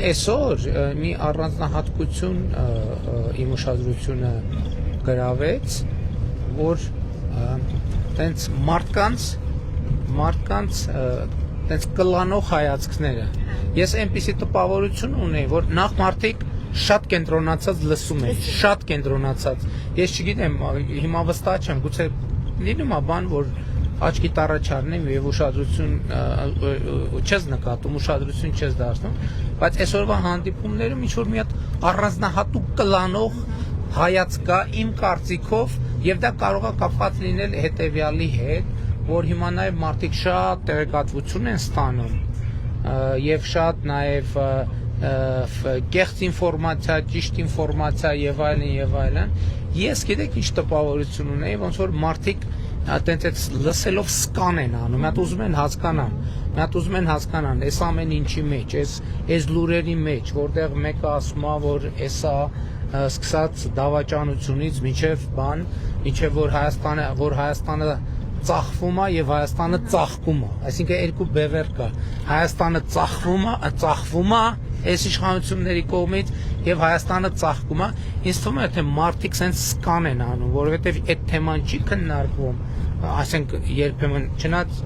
այսօր մի առանձնահատկություն իմ ուշադրությունը գրավեց, որ տենց մարդկանց տենց կլանող հայացքները։ Ես այնպիսի տպավորություն ունեի, որ նախ մարդիկ շատ կենտրոնացած լսում են, շատ կենտրոնացած։ Ես չգիտեմ, հիմա վստահ չեմ, գուցե լինում է բան, որ աչքի տառաչարնեմ եւ ուշադրություն չես նկատում, ուշադրություն չես դարձնում, բայց այսօրվա հանդիպումներում ինչ որ մի հատ առանձնահատուկ կլանող հայացք կա իմ կարծիքով եւ դա կարող է կապված լինել հետեւյալի հետ, որ հիմա նաեւ մարդիկ շատ տեղեկատվություն են ստանում եւ շատ նաեւ կեղծ ինֆորմացիա, ճիշտ ինֆորմացիա եւ այլն, ես գիտեք ինչ տպավորություն ունեի, ոնց որ մարդիկ այտենց այդ լսելով սկան են անում, մի հատ ուզում են հասկանան, այս ամեն ինչի մեջ, այս լուրերի մեջ, որտեղ մեկը ասում է, որ էսա սկսած դավաճանությունից մինչև որ Հայաստանը ծախվում է եւ Հայաստանը ծաղկում է, այսինքն երկու բևեռ կա, Հայաստանը ծախվում է այս իշխանությունների կողմից եւ Հայաստանը ծաղկում է, ինձ թվում է թե մարդիկ sense սկան են անում, որովհետեւ այդ թեման չի քննարկվում, ասենք երբեմն չնայած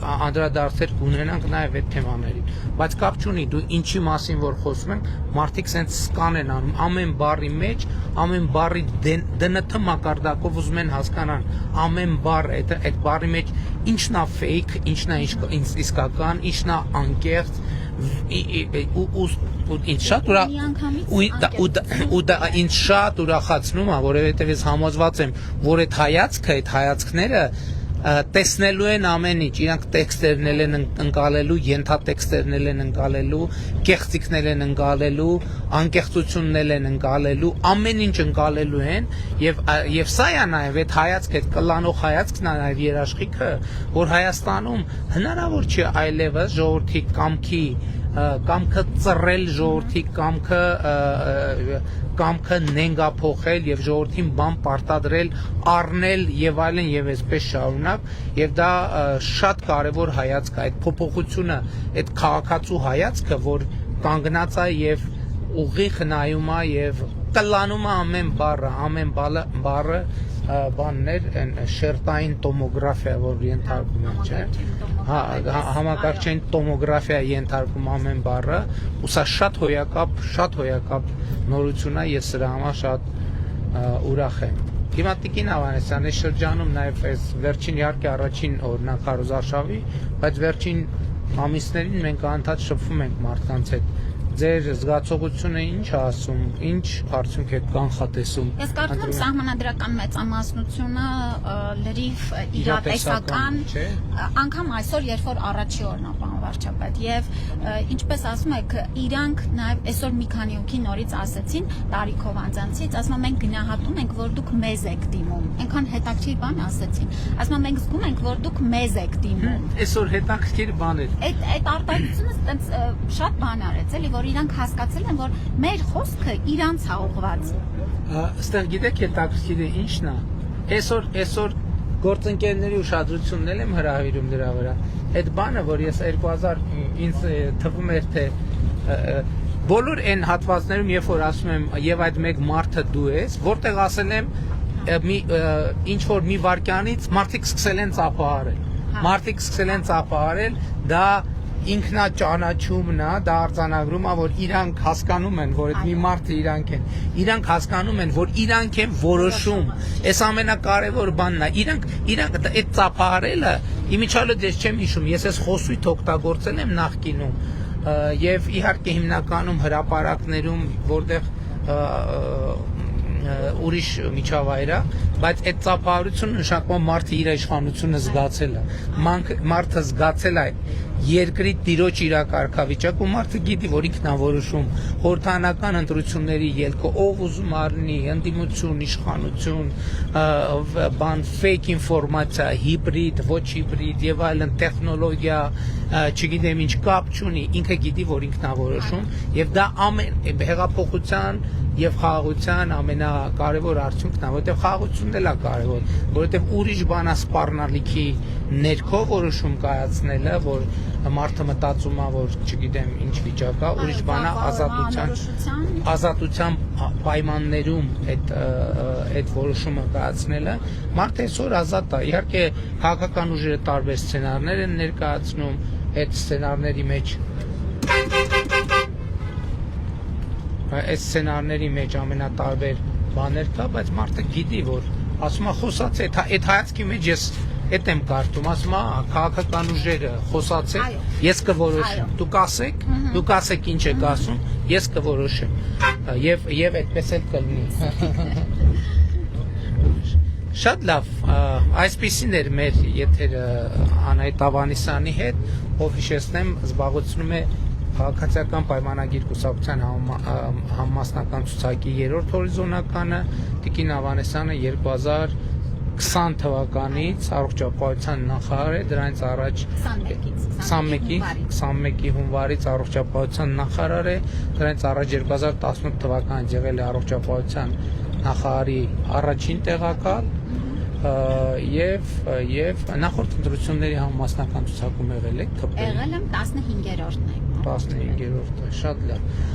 անդրադարձեր կունենանք նաեւ այդ թեմաներին, բայց կապ չունի, դու ինչի մասին որ խոսում ենք, մարդիկ sense սկան են անում, ամեն բառի մեջ, ամեն բառի ԴՆԹ մակարդակով ուզում են հասկանան, ամեն բառ այդ բառի մեջ ինչն է fake, ինչն է իսկական, ինչն է անկեղծ ինձ շատ ուրախացնում է, որովհետև ես համոզված եմ, որ այդ հայացքները տեսնելու են ամեն ինչ, իրանք տեքստերն են ընկալելու, ենթատեքստերն են ընկալելու, կեղծիքներ են ընկալելու, անկեղծություններ են ընկալելու, ամեն ինչ ընկալելու են եւ սա է նաեւ այդ հայացքը, այդ կլանող հայացքն է նաեւ երաշխիքը, որ Հայաստանում հնարավոր չէ այլևս ժողովրդի կամքը ծռել, ժողովրդի կամքը նենգափոխել եւ ժողովրդին բան պարտադրել, առնել եւ այլն եւ այսպես շարունակ եւ դա շատ կարեւոր հայացք է, այդ փոփոխությունը, այդ քաղաքացու հայացքը, որ կանգնած է եւ ուղիղ նայում է եւ կլանում է ամեն բառը բաններ շերտային տոմոգրաֆիա, որ ենթարկում են, չէ՞, համակարգչային տոմոգրաֆիա ենթարկում ամեն բառը, ու սա շատ հոյակապ նորություն է, ես սրա համար շատ ուրախ եմ։ Հիմա Տիկին Ավանեսյան, այս շրջանում նաև այս վերջին իհարկե առաջին օրինակ Քարոզարշավի, բայց վերջին ամիսներին մենք անդադ շփվում ենք մարդկանց հետ։ Ձեր զգացողությունը ինչ է ասում, ինչ արդյունք եք կանխատեսում։ Ես կարծում եմ սահմանադրական մեծամասնությունը լրիվ իրատեսական, անգամ այսօր, երբ որ առաջի օրն է, պարոն վարչապետ, եւ ինչպես ասում եք, իրանք նաեւ այսօր մի քանի հոգի նորից ասեցին տարիքով անձանցից, ասում են մենք գնահատում ենք, որ դուք մեզ եք դիմում, այնքան հետաքրքիր բան ասեցին, ասում են մենք զգում ենք, որ դուք մեզ եք դիմում։ Այսօր հետաքրքիր բան է։ Այդ արտահայտությունը այտենց շատ բան արեց, էլի, որ իրանք հասկացել են, որ մեր խոսքը իրանց է ուղղված։ Այստեղ գիտեք հետաքրքիրը ինչն է։ Այսօր գործընկերների ուշադրությունն եմ հրավիրում դրա վրա։ Այդ բանը, որ ես 2000 ինձ թվում էր թե բոլոր այն հատվածներում, երբ որ ասում եմ եւ այդ մեկ մարդը դու ես, որտեղ ասել եմ ինչ որ մի վարքյանից մարդիկ սկսել են ծափահարել, դա ինքնաճանաչումն է, դա արձանագրում է, որ իրանք հասկանում են, որ այդ մի մարդը իրանք հասկանում են, որ իրանք են որոշում, այս ամենակարևոր բանն է, իրանք այդ ծափահարելը, իմիջիալը դες չեմ հիշում, ես այս խոսույթ օգտագործել եմ նախկինում, եւ իհարկե հիմնականում հրապարակներում, որտեղ ուրիշ միջավայր է, բայց այդ ծափահարությունը նշանակում է մարդը իր իշխանությունը զգացել է, մարդը զգացել է երկրի տիրոջ իրակարգավիճակ ու մարդը գիտի, որ ինքն է որոշում խորհրդանական ընտրությունների ելքը, ով ուզում առնի ընդդիմություն, իշխանություն, fake ինֆորմացիա, հիբրիդ, ոչ հիբրիդ եւ այլն տեխնոլոգիա, չգիտեմ ինչ կապ չունի, ինքը գիտի, որ ինքն է որոշում եւ դա ամեն հեղափոխության եւ խաղաղության ամենակարևոր արդյունքն է, որովհետեւ խաղաղությունն էլ է կարևոր, որովհետեւ ուրիշ բան է սպառնալիքի ներքո որոշում կայացնելը, որ մարդը մտածում է, որ չգիտեմ ինչ վիճակ է, ուրիշ բան է ազատության պայմաններում այդ որոշումը կայացնելը։ Մարդը այսօր ազատ է, իհարկե քաղաքական ուժերը տարբեր սցենարներ են ներկայացնում, այդ սցենարների մեջ ամենատարբեր բաներ կա, բայց մարդը գիտի, որ ասում է խոսած է, այդ հայացքի մեջ ես այդ եմ կարդում, ասում է քաղաքական ուժերը խոսացեք, ես կորոշեմ, դուք ասեք ինչ եք ասում, ես կորոշեմ, եւ այդպես էլ կլինի։ Շատ լավ, այսպիսին էր մեր եթերը Անահիտ Ավանեսյանի հետ, ով հիշեցնեմ զբաղեցնում է քաղաքացիական պայմանագիր կուսակցության համամասնական ցուցակի 3-րդ հորիզոնականը, Տիկին Ավանեսյանը 2020 թվականից առողջապահության նախարար է, դրանից առաջ 21-ի հունվարից առողջապահության նախարար է, դրանից առաջ 2018 թվականից եղել է առողջապահության նախարարի առաջին տեղակալ եւ նախորդ ընտրությունների համամասնական ցուցակում եղել եք թփել։ Եղել եմ 15-րդն է։ 15-րդը, շատ լավ։